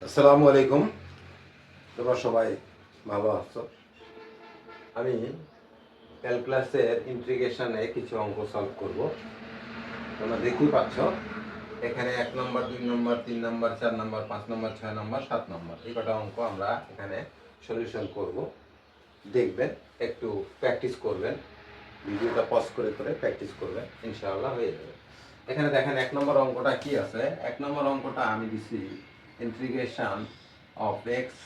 আসসালামু আলাইকুম। তোমরা সবাই ভালো আছো? আমি ক্যালকুলাসের ইন্টিগ্রেশনে কিছু অঙ্ক সলভ করব। তোমরা দেখতেই পাচ্ছ এখানে 1 নম্বর, 2 নম্বর, 3 নম্বর, 4 নম্বর, 5 নম্বর, 6 নম্বর, 7 নম্বর এই কটা অঙ্ক আমরা এখানে সলিউশন করব। দেখবেন, একটু প্র্যাকটিস করবেন, ভিডিওটা পজ করে করে প্র্যাকটিস করবেন, ইনশাআল্লাহ হয়ে যাবে। এখানে দেখেন 1 নম্বর অঙ্কটা কি আছে। 1 নম্বর অঙ্কটা আমি দিছি ইন্টিগ্রেশন অফ এক্স,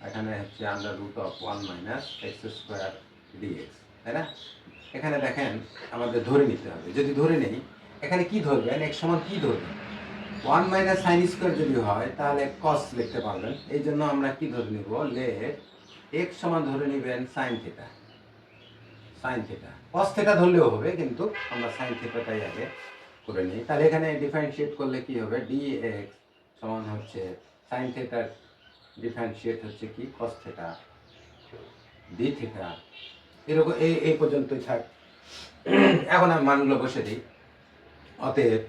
এখানে হচ্ছে under root of 1 minus x square dx, তাই না? এখানে দেখেন আমাদের ধরে নিতে হবে। যদি ধরে নেই, এখানে কি ধরবেন? এক্স সমান কি ধরবেন? 1 মাইনাস সাইন স্কোয়ার যদি হয় তাহলে কস লিখতে পারবেন। এই জন্য আমরা কি ধরে নিব? লেট এক্স সমান ধরে নেবেন sine theta. Sine theta, cos theta ধরলেও হবে, কিন্তু আমরা সাইন থিটাটাই আগে করে নিই। তাহলে এখানে ডিফারেন্সিয়েট করলে কি হবে? ডিএক্স সমান হচ্ছে সাইন থিটার ডিফারেন্সিয়েট হচ্ছে কি? কস থিটা ডি থিটা। এরকম এই পর্যন্তই থাক। এখন আমি মানগুলো বসে দিই। অতএব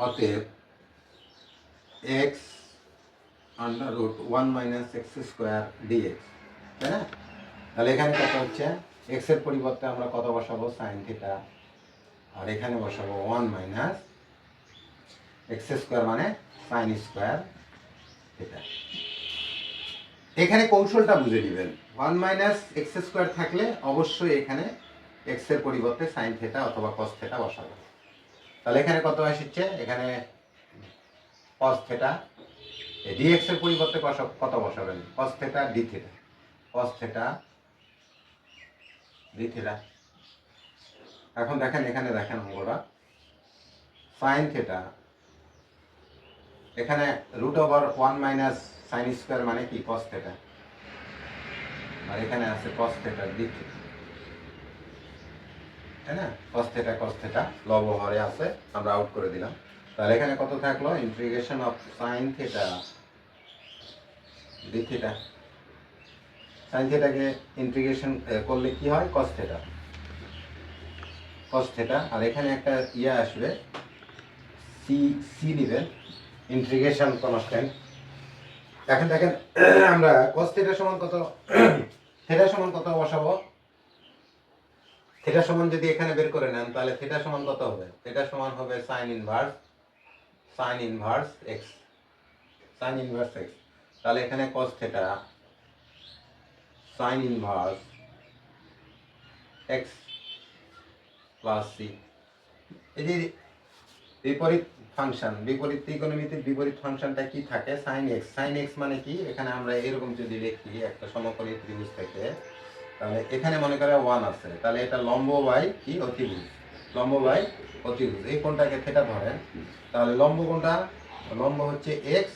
অতএব x under root 1 minus x square dx, তাই না? তাহলে এখানে কত হচ্ছে? এক্স এর পরিবর্তে আমরা কত বসাবো? Sine theta. আর এখানে বসাবো 1 মাইনাস এক্স স্কোয়ার মানে সাইন স্কোয়ার থিটা। এখানে কৌশলটা বুঝে নেবেন। 1 মাইনাস এক্স স্কোয়ার থাকলে অবশ্যই এখানে এক্স এর পরিবর্তে সাইন থিটা অথবা কস থিটা বসাবো। তাহলে এখানে কত আসছে? এখানে কস থিটা। ডিএক্স এর পরিবর্তে কত বসাবেন? Cos theta D theta. Cos theta D theta. এখন দেখেন, এখানে দেখেন অঙ্কটা সাইন থিটা, এখানে root over 1 minus sine square মানে কি? Cos theta. আর এখানে আছে কস থিটা ডি থিটা, তাই না? কস থিটা লব হরে আছে, আমরা আউট করে দিলাম। তাহলে এখানে কত থাকলো? Integration of sine theta D theta. Sine থিটাকে ইন্টিগ্রেশন করলে কি হয়? Cos theta. Cos theta. আর এখানে একটা ইয়ে আসবে, সি সি নেবেন, ইন্টিগ্রেশন কনস্ট্যান্ট। এখন দেখেন আমরা কস থিটা সমান কত, থিটা সমান কত বসাবো? থিটা সমান যদি এখানে বের করে নেন তাহলে থিটা সমান কত হবে? থিটা সমান হবে sine inverse x. Sine inverse x. তাহলে এখানে cos theta sine inverse x plus c. এই যে বিপরীত ফাংশন, বিপরীত ত্রিকোণমিতির বিপরীত ফাংশনটা কি থাকে? Sine x. সাইন এক্স মানে কি? এখানে আমরা এরকম যদি লিখি একটা সমকোণী ত্রিভুজ থেকে, তাহলে এখানে মনে করে 1 আছে, তাহলে এটা লম্ব বাই কি? অতিভুজ। লম্ব বাই অতিভুজ, এই কোণটাকে থিটা ধরেন। তাহলে লম্ব কোণটা? লম্ব হচ্ছে এক্স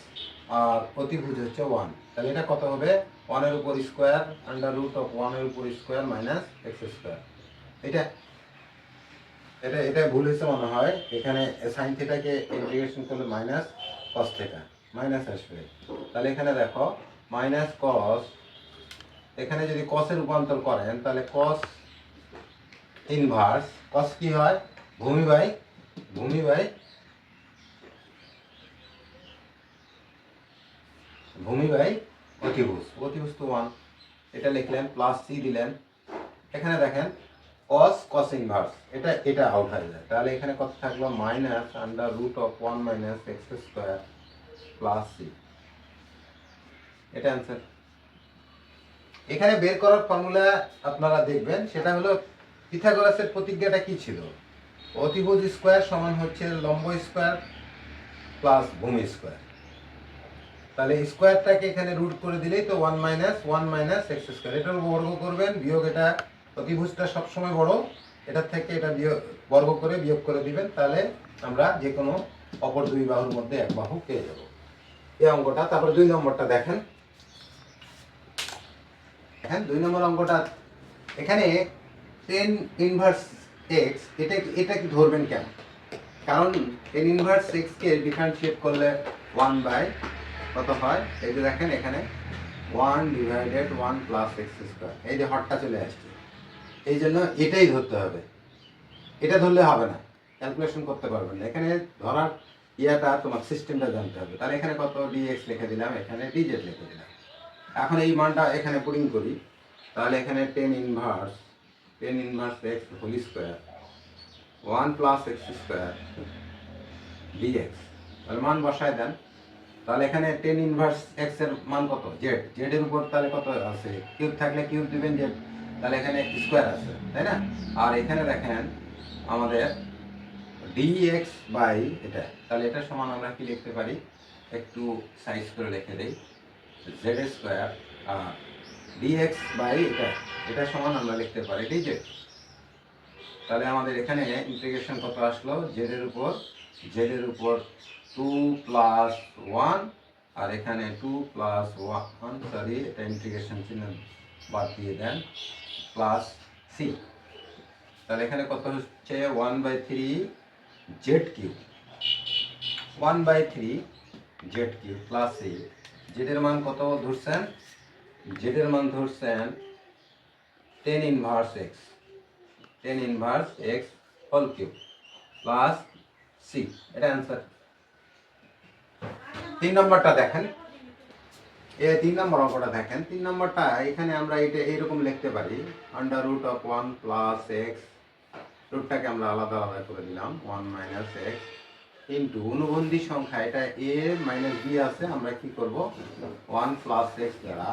আর অতিভুজ হচ্ছে 1। তাহলে এটা কত হবে? 1 এর উপর স্কোয়ার আন্ডার রুট অফ 1 এর উপর স্কোয়ার মাইনাস এক্স স্কোয়ার। এটা এটা এটা ভুল হয়েছে মনে হয়। এখানে সাইন থিটাকে ইন্টিগ্রেশন করলে মাইনাস কস থিটা, মাইনাস আসবে। তাহলে এখানে দেখো মাইনাস কস, এখানে যদি কসের রূপান্তর করেন তাহলে কস ইনভার্স, কস কি হয়? ভূমি বাই অতিভুজ। অতিভুজ তো 1, এটা লিখলেন, প্লাস সি দিলেন। এখানে দেখেন কস ইনভার্স, এটা আউট হয়ে যায়। তাহলে এখানে কত থাকলো? Minus under root of 1 minus x square plus C. এটা অ্যান্সার। এখানে বের করার ফর্মুলা আপনারা দেখবেন, সেটা হলো পিথাগোরাসের প্রতিজ্ঞাটা কি ছিল? অতিভুজ স্কোয়ার সমান হচ্ছে লম্ব স্কোয়ার প্লাস ভূমি স্কোয়ার। তাহলে স্কোয়ারটাকে এখানে রুট করে দিলেই তো 1 মাইনাস এক্স স্কোয়ার। এটার বর্গ করবেন, বিয়োগ, এটা অতিভুজটা সবসময় বড়, এটার থেকে এটা বিয়োগ, বর্গ করে বিয়োগ করে দিবেন। তাহলে আমরা যে কোনো অপর দুই বাহুর মধ্যে এক বাহু পেয়ে যাব। এই অঙ্কটা। তারপরে 2 নম্বরটা দেখেন। 2 নম্বর অঙ্কটা, এখানে টেন ইনভার্স এক্স, এটা কি ধরবেন কেন? কারণ টেন ইনভার্স এক্সকে ডিফারেন্সিয়েট করলে 1 বাই কত হয়? এই যে দেখেন এখানে 1 ডিভাইডেড 1 প্লাস এক্স স্কোয়ার, এই যে হরটা চলে আসছে। এই জন্য এটাই ধরতে হবে, এটা ধরলে হবে না, ক্যালকুলেশন করতে পারবেন না। এখানে ধরার ইয়াটা তোমার সিস্টেমটা জানতে হবে। তাহলে এখানে কত ডিএক্স লিখে দিলাম, এখানে ডিজেড লিখে দিলাম। এখন এই মানটা এখানে পুটিং করি, তাহলে এখানে tan inverse x whole square 1 plus x square dx, তাহলে মান বসায় দেন। তাহলে এখানে টেন ইনভার্স এক্স এর মান কত, জেড এর উপর তাহলে কত আছে, কিউব থাকলে কিউব দিবেন জেড, তাহলে এখানে স্কোয়ার আছে, তাই না? আর এখানে দেখেন আমাদের ডিএক্স বাই এটা, তাহলে এটা সমান আমরা কি লিখতে পারি, একটু সাইজ করে লিখে দেই, জেড স্কোয়ার আর ডিএক্স বাই এটা সমান আমরা লিখতে পারি ডিজেড। তাহলে আমাদের এখানে ইন্টিগ্রেশন কত আসলো, জেড এর উপর 2 প্লাস 1 আর এখানে 2 প্লাস 1, সরি এটা ইন্টিগ্রেশন চিহ্ন বাদ দিয়ে দেন, প্লাস সি। তাহলে এখানে কত হচ্ছে 1/3 Z cube, 1/3 Z cube plus C. জেডের মান কত ধরছেন, জেডের মান ধরছেন 10 inverse x whole cube plus C, এটা অ্যান্সার। 3 নম্বরটা দেখেন, এই 3 নম্বর অঙ্কটা দেখেন। 3 নম্বরটা এখানে আমরা এটা এইরকম লিখতে পারি, under root of 1 plus X, রুটটাকে আমরা আলাদা আলাদা করে দিলাম, 1 মাইনাস এক্স ইন্টু অনুবন্ধী সংখ্যা, এটা এ মাইনাস বি আছে, আমরা কি করব 1 প্লাস এক্স দ্বারা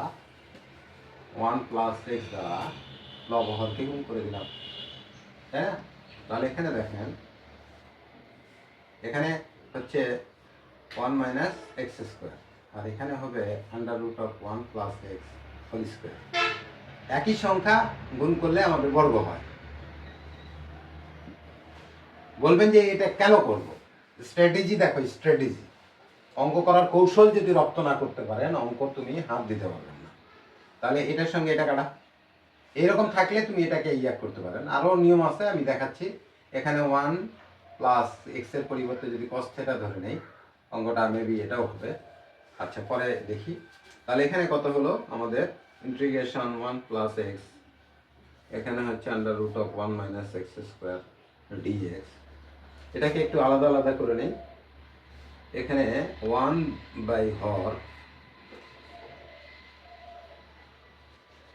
লবহরকে গুণ করে দিলাম, হ্যাঁ। তাহলে এখানে দেখেন, এখানে হচ্ছে 1 মাইনাস এক্স স্কোয়ার আর এখানে হবে under root of 1 plus x whole square. একই সংখ্যা গুণ করলে আমাদের বর্গ হয়। বলবেন যে এটা কেন করব, স্ট্র্যাটেজি দেখো, স্ট্র্যাটেজি অঙ্ক করার কৌশল যদি রপ্ত না করতে পারেন, অঙ্ক তুমি হাত দিতে পারবেন না। তাহলে এটার সঙ্গে এটা কাটা, এরকম থাকলে তুমি এটাকে ইয়া করতে পারেন। আরও নিয়ম আছে, আমি দেখাচ্ছি। এখানে 1 প্লাস এক্স এর পরিবর্তে যদি কস থিটা ধরে নেই, অঙ্কটা মেবি এটাও হবে। আচ্ছা পরে দেখি। তাহলে এখানে কত হলো আমাদের ইন্টিগ্রেশন 1 প্লাস এক্স, এখানে হচ্ছে under root of 1 minus x square dx. এটাকে একটু আলাদা আলাদা করে নেই। এখানে 1 বাই হর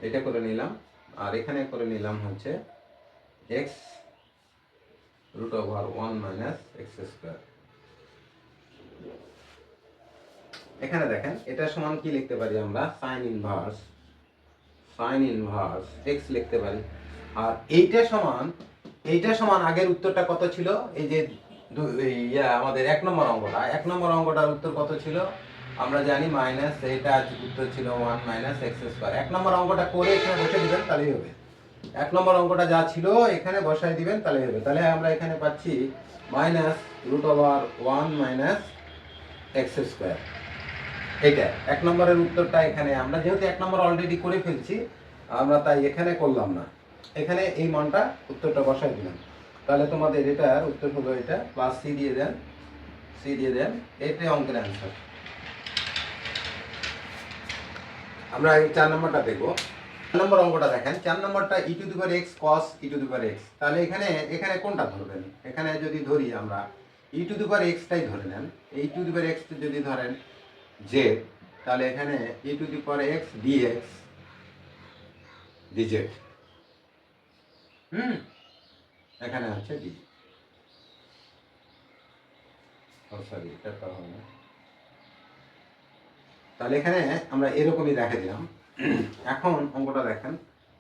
এটা করে নিলাম, আর এখানে করে নিলাম হচ্ছে x root over 1 minus x square. এখানে দেখেন এটা সমান কি লিখতে পারি আমরা, সাইন ইনভার্স এক্স লিখতে পারি। আর এইটা সমান আগের উত্তরটা কত ছিল, এই যে আমাদের 1 নম্বর অঙ্কটার উত্তর কত ছিল আমরা জানি, মাইনাস, এটা উত্তর ছিল 1 মাইনাস এক্স স্কোয়ার। 1 নম্বর অঙ্কটা করে এখানে বসে দিবেন তাহলেই হবে। 1 নম্বর অঙ্কটা যা ছিল এখানে বসাই দিবেন তাহলেই হবে। তাহলে আমরা এখানে পাচ্ছি minus root over 1 minus x square. এইটা 1 নম্বরের উত্তরটা এখানে আমরা যেহেতু 1 নম্বর অলরেডি করে ফেলছি, আমরা তাই এখানে করলাম না, এখানে এই মানটা উত্তরটা বসাই দিলাম। তাহলে তোমাদের এটার উত্তর হলো এটা, প্লাস সি দিয়ে দেন, এটাই অঙ্কের অ্যান্সার। আমরা এই 4 নম্বরটা দেখব। 4 নম্বর অঙ্কটা দেখেন, 4 নম্বরটা E to the power X cos E to the power X. তাহলে এখানে কোনটা ধরবেন, এখানে যদি ধরি আমরা ই টু দি পাওয়ার এক্সটাই ধরে নেন। ই টু দি পাওয়ার এক্স যদি ধরেন জেড, তাহলে এখানে E to the power X dx dz, এখানে হচ্ছে ডি, সরি এটা তো হবে না। তাহলে এখানে আমরা এরকমই রেখে দিলাম। এখন অঙ্কটা দেখেন,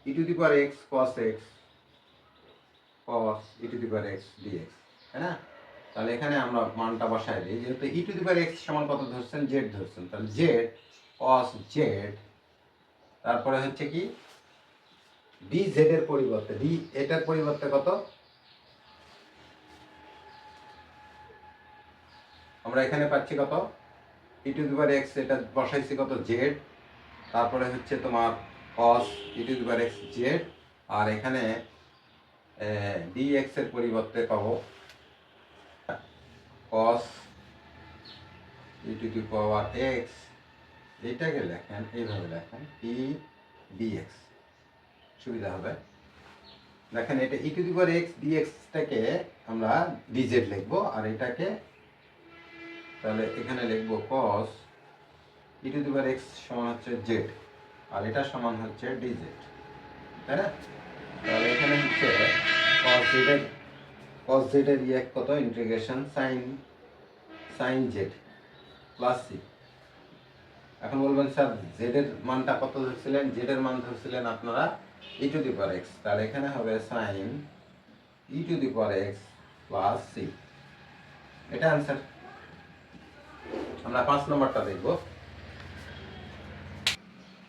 E to the power X cos E to the power X dx, তাই না? তাহলে এখানে আমরা মানটা বসাই দিই, যেহেতু ই টু দি পাওয়ার এক্স সমান কত ধরছেন, জেড ধরছেন, তাহলে জেড কস জেড, তারপরে হচ্ছে কি ডি জেড এর পরিবর্তে ডি, এটার পরিবর্তে কত আমরা এখানে পাচ্ছি কত, ই টু দি পাওয়ার এক্স, এটা বসাইছি কত জেড, তারপরে হচ্ছে তোমার cos E to the power X Z, আর এখানে dx এর পরিবর্তে পাবো cos E to the power X. এইটাকে লেখেন এইভাবে, লেখেন ই dx, সুবিধা হবে। দেখেন এটা ই টু দি পাওয়ার এক্স ডিএক্সটাকে আমরা ডিজেড লিখবো, আর এটাকে তাহলে এখানে লিখবো cos e to the power x সমান হচ্ছে z, আর এটা সমান হচ্ছে dz, তাই না? তাহলে এখানে হচ্ছে cos z এর ইয়ে কত, integration sin z plus c। এখন বলবেন স্যার z এর মানটা কত ধরছিলেন? z এর মান ধরছিলেন আপনারা e to the power x, তাহলে এখানে হবে sin e to the power x plus c। এটা आंसर। আমরা 5 নম্বরটা দেখব।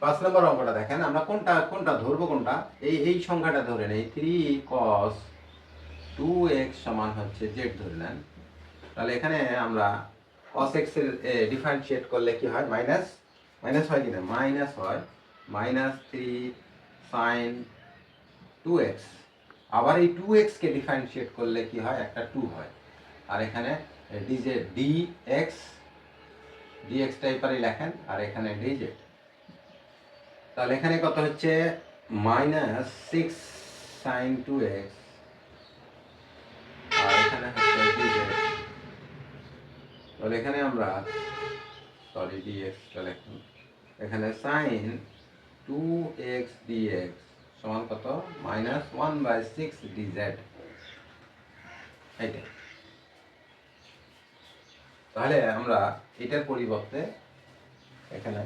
5 নম্বর অঙ্কটা দেখেন, আমরা কোনটা ধরবো, কোনটা এই সংখ্যাটা ধরে নেই, 3 cos 2x সমান হচ্ছে z ধরে নেন। তাহলে এখানে আমরা cos x এর ডিফারেন্সিয়েট করলে কি হয়? মাইনাস হয় কিনা? মাইনাস হয়, -3 sin 2x। আবার এই 2x কে ডিফারেন্সিয়েট করলে কি হয়? একটা 2 হয়। আর এখানে dx টাইপারে লেখেন, আর এখানে dz। তাহলে এখানে কত হচ্ছে? -6 sin 2x, আর এখানে হচ্ছে dz। তাহলে এখানে আমরা dx লিখুন, এখানে sin 2x dx সমান কত? -1/6 dz। এইটা। তাহলে আমরা এটার পরিবর্তে এখানে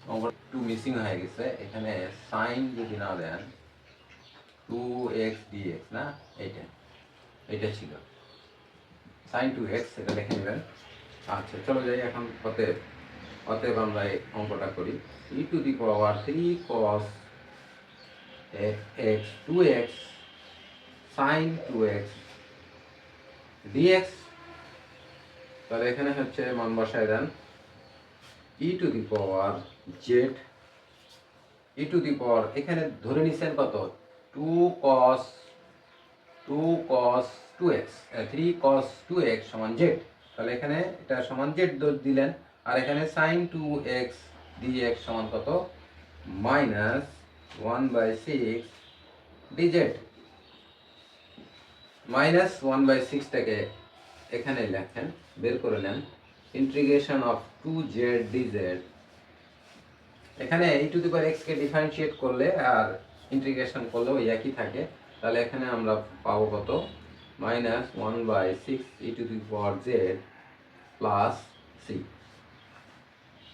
নম্বর 2 মিসিং হয়ে গেছে, এখানে sin যদি না দেন 2x dx না, এটা ছিল sin 2x, এটা লিখে নেবেন। আচ্ছা চলো যাই এখন অতএব আমরা এই অঙ্কটা করি। e to the power 3 cos x 2x sin 2x dx। তাহলে এখানে হচ্ছে মান বসায় দেন, e to the power z, e to the power এখানে ধরে নিছেন কত? 2 cos 2x 3 cos 2x সমান z। তাহলে এখানে এটা সমান z দিলেন, আর এখানে sin 2x dx সমান কত? -1/6 dz। -1/6 টাকে এখানে লেখেন, বের করে নেন, ইন্টিগ্রেশন অফ 2z dz। এখানে e to the power x K differentiate করলে আর ইন্টিগ্রেশন করলেও একই থাকে। তাহলে এখানে আমরা পাবো কত? -1/6 e to the power z plus c,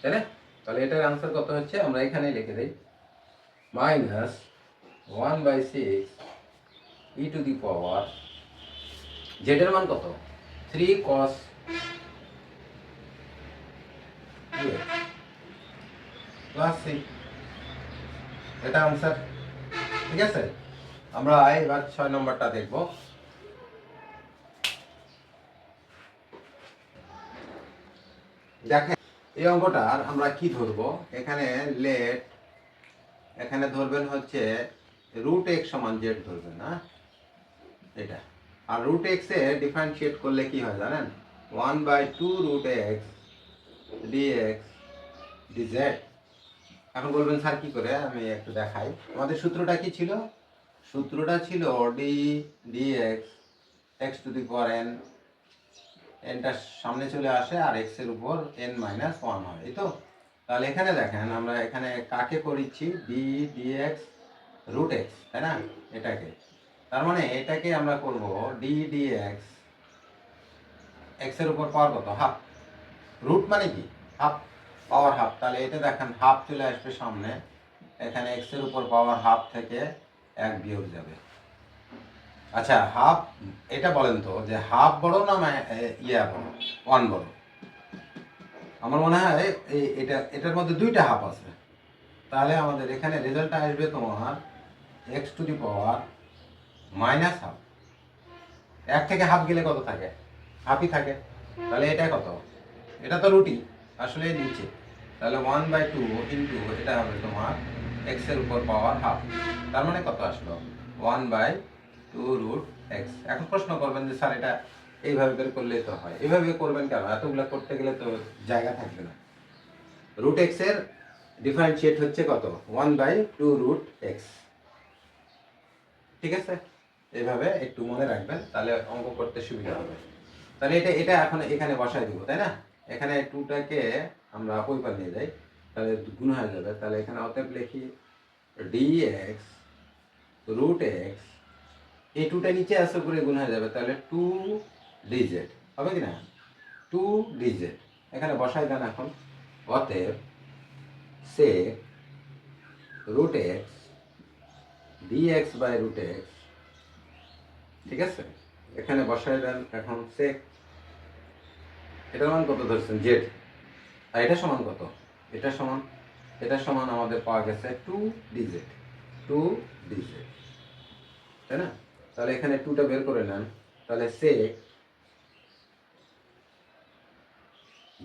তাই না? তাহলে এটার आंसर কত হচ্ছে? আমরা এখানে লিখে দেই, -1/6 e to the power z এর মান কত? 3 cos 2x প্লাস c। এটা आंसर। ঠিক আছে, আমরা এবার 6 নম্বরটা দেখব। দেখেন এই অঙ্কটার আমরা কি ধরবো, এখানে এখানে ধরবেন হচ্ছে √x সমান z ধরবেন না, এটা। আর √x এ ডিফারেন্সিয়েট করলে কি হয় জানেন? 1/2 √x dx dz। এখন বলবেন স্যার কি করে? আমি একটু দেখাই। আমাদের সূত্রটা কি ছিল? সূত্রটা ছিল dx x two the power n, nটা সামনে চলে আসে আর x এর উপর n-1 হয়, এই তো। তাহলে এখানে দেখেন আমরা এখানে কাকে করিচ্ছি? dx √x, তাই না? এটাকে, তার মানে এটাকে আমরা করব dx x এর উপর পাওয়ার কত? হাফ। রুট মানে কি? Half, power half. তাহলে এটা দেখেন হাফ চলে আসবে সামনে, এখানে x এর উপর পাওয়ার হাফ থেকে 1 বিয়োগ যাবে। আচ্ছা হাফ, এটা বলেন তো যে হাফ বড় না বড়, 1 বড়? আমার মনে হয় এটার মধ্যে দুইটা হাফ আছে। তাহলে আমাদের এখানে রেজাল্টটা আসবে তোমার x two the power -half. 1 থেকে হাফ গেলে কত থাকে? হাফই থাকে। তাহলে এটা কত? এটা তো রুটই আসলে নিচে। তাহলে 1/2 ইন্টু এটা হবে তোমার x এর উপর পাওয়ার হাফ। তার মানে কত আসলো? 1/2 √x। এখন প্রশ্ন করবেন যে স্যার এটা এইভাবে বের করলেই তো হয়। এইভাবে করবেন কেন? এতগুলো করতে গেলে তো জায়গা থাকবে না। √x এর ডিফারেন্সিয়েট হচ্ছে কত? 1/2 √x। ঠিক আছে, এইভাবে একটু মনে রাখবেন, তাহলে অঙ্ক করতে সুবিধা হবে। তাহলে এটা এটা এখন এখানে বসায় দিব, তাই না? এখানে টুটাকে আমরা ওই পার নিয়ে যাই, তাহলে গুণ হয়ে যাবে। তাহলে এখানে অতএব লিখি dx রুট এক্স, এই টুটা নিচে আসে করে গুণ হয়ে যাবে, তাহলে 2dz হবে কি না? 2dz এখানে বসাই দেন এখন। অতএব sec root x dx by root x, ঠিক আছে? এখানে বসাই দেন এখন sec, এটার মান কত ধরছেন? জেড। আর এটা সমান কত? এটা সমান আমাদের পাওয়া গেছে 2dz, 2dz, তাই না? তাহলে এখানে 2টা বের করে নেন, তাহলে sec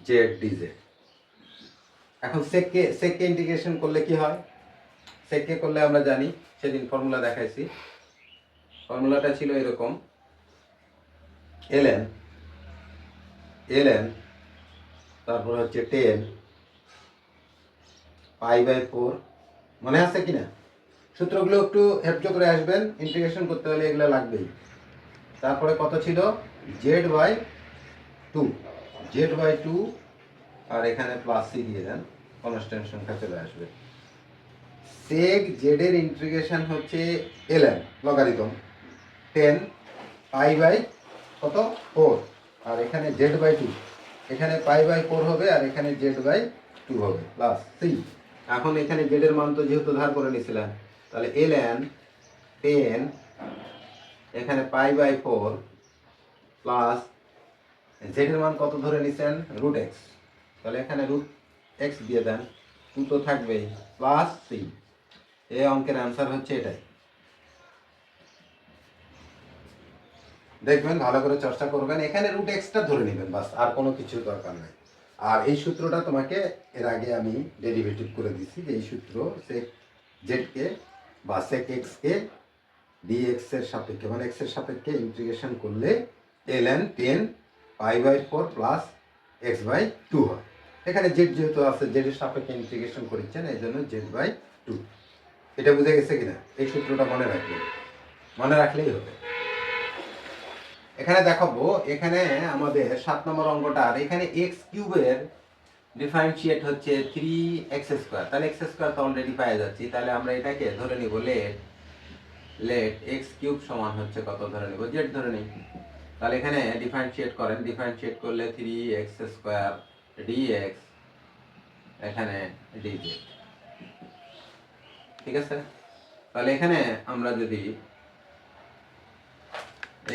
z dz। এখন সেককে ইন্টিগ্রেশন করলে কি হয়? সেককে করলে আমরা জানি, সেদিন ফর্মুলা দেখাইছি, ফর্মুলাটা ছিল এরকম, ln তারপর হচ্ছে 10 π/4, মনে আছে কিনা? সূত্রগুলো একটু হেল্প করে আসবেন, ইন্টিগ্রেশন করতে হলে এগুলো লাগবেই। তারপরে কত ছিল? z/2, z/2, আর এখানে প্লাস সি দিয়ে দেন, কনস্ট্যান্ট সংখ্যা চলে আসবে। সেক জেড এর ইন্টিগ্রেশন হচ্ছে ln লগারিদম 10 π/4, আর এখানে z/2, এখানে π/4 হবে আর এখানে z/2 হবে, প্লাস সি। এখন এখানে জেড এর মান তো যেহেতু ধার করে নিছিলাম, তাহলে ln 10 এখানে π/4 প্লাস জেড এর মান কত ধরে নিছেন? রুট এক্স, তাহলে এখানে রুট এক্স দিয়ে দেন, 2 তো থাকবেই, প্লাস সি। এই অঙ্কের অ্যান্সার হচ্ছে এটাই। দেখবেন, ভালো করে চর্চা করবেন, এখানে রুট এক্সটা ধরে নেবেন, বাস, আর কোনো কিছু দরকার নাই। আর এই সূত্রটা তোমাকে এর আগে আমি ডেরিভেটিভ করে দিচ্ছি, যে এই সূত্র সেক জেডকে বা সেক এক্সকে ডিএক্স এর সাপেক্ষে, মানে এক্স এর সাপেক্ষে ইন্টিগ্রেশন করলে ln 10 π/4 প্লাস x/2 হয়। এখানে জেড যেহেতু আছে, জেড এর সাপেক্ষে ইন্টিগ্রেশন করেছেন, এই জন্য z/2। এটা বুঝে গেছে কিনা? এই সূত্রটা মনে রাখলেই হবে। এখানে দেখাবো, এখানে আমাদের 7 নম্বর অঙ্কটার এখানে এক্স কিউবের ডিফারেন্সিয়েট হচ্ছে 3x², তাহলে x² তো অলরেডি পেয়ে যাচ্ছি, তাহলে আমরা এটাকে ধরে নিব লেট x³ সমান হচ্ছে কত ধরে নিব? z ধরে নিই। তাহলে এখানে ডিফারেন্সিয়েট করেন, ডিফারেন্সিয়েট করলে 3x² dx এখানে dz, ঠিক আছে? তাহলে এখানে আমরা যদি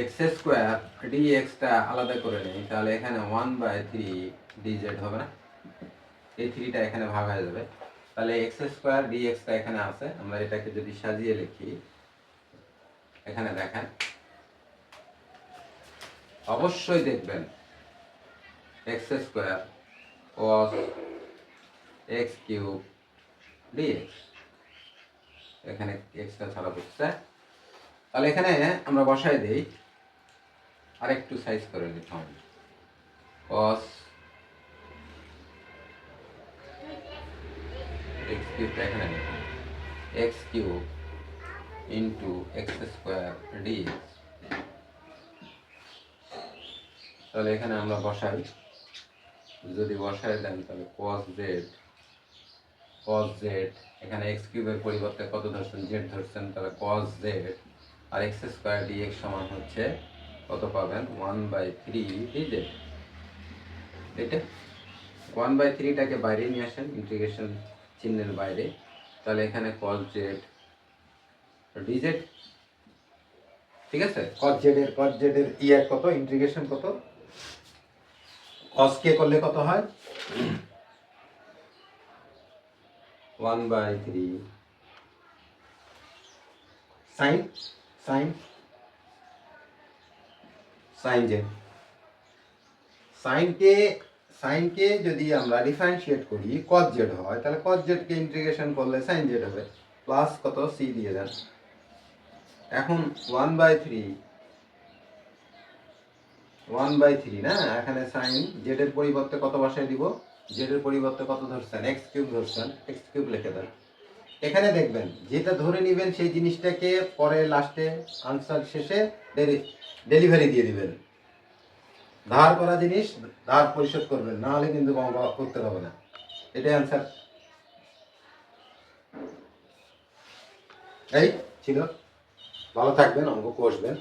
x² dx টা আলাদা করে নেই, তাহলে এখানে 1/3 dz হবে না? এই 3টা এখানে ভাগ হয়ে যাবে, তাহলে x² dx টা এখানে আছে। আমরা এটাকে যদি সাজিয়ে লিখি, এখানে দেখেন, অবশ্যই দেখবেন x² cos x³ dx, এখানে x টা ছাড়া বুঝছে। তাহলে এখানে আমরা বসাই দেই, আরেকটু সাইজ করে লিখুন, cos x³ এখানে লিখুন x³ ইন্টু x² dx। তাহলে এখানে আমরা বসাই, যদি বসাই দেন তাহলে cos z, এখানে x³ এর পরিবর্তে কত ধরছেন? z ধরছেন, তাহলে cos z আর x² dx সমান হচ্ছে কত পাবেন? 1/3 dz। এটা 1/3টাকে বাইরে নিয়ে আসেন, ইন্টিগ্রেশন চিহ্নের বাইরে, তাহলে এখানে cos z dz, ঠিক আছে? cos z এর ইয়ার কত? ইন্টিগ্রেশন কত? cos k করলে কত হয়? 1/3 sin z। sin কে যদি আমরা ডিফারেন্সিয়েট করি cos z হয়, তাহলে cos z কে ইন্টিগ্রেশন করলে sin z হবে, প্লাস কত? c দিয়ে দেন। এখন 1/3 না, এখানে sin z এর পরিবর্তে কত বসাই দিব? z এর পরিবর্তে কত ধরছেন? x³ ধরছেন, x³ লিখে দেন। এখানে দেখবেন, যেটা ধরে নেবেন সেই জিনিসটাকে পরে লাস্টে আনসার শেষে ডেলিভারি দিয়ে দিবেন। ধার করা জিনিস ধার পরিশোধ করবেন, না হলে কিন্তু অঙ্ক করতে হবে না। এটাই অ্যান্সার। এই ছিল। ভালো থাকবেন, অঙ্ক কষবেন।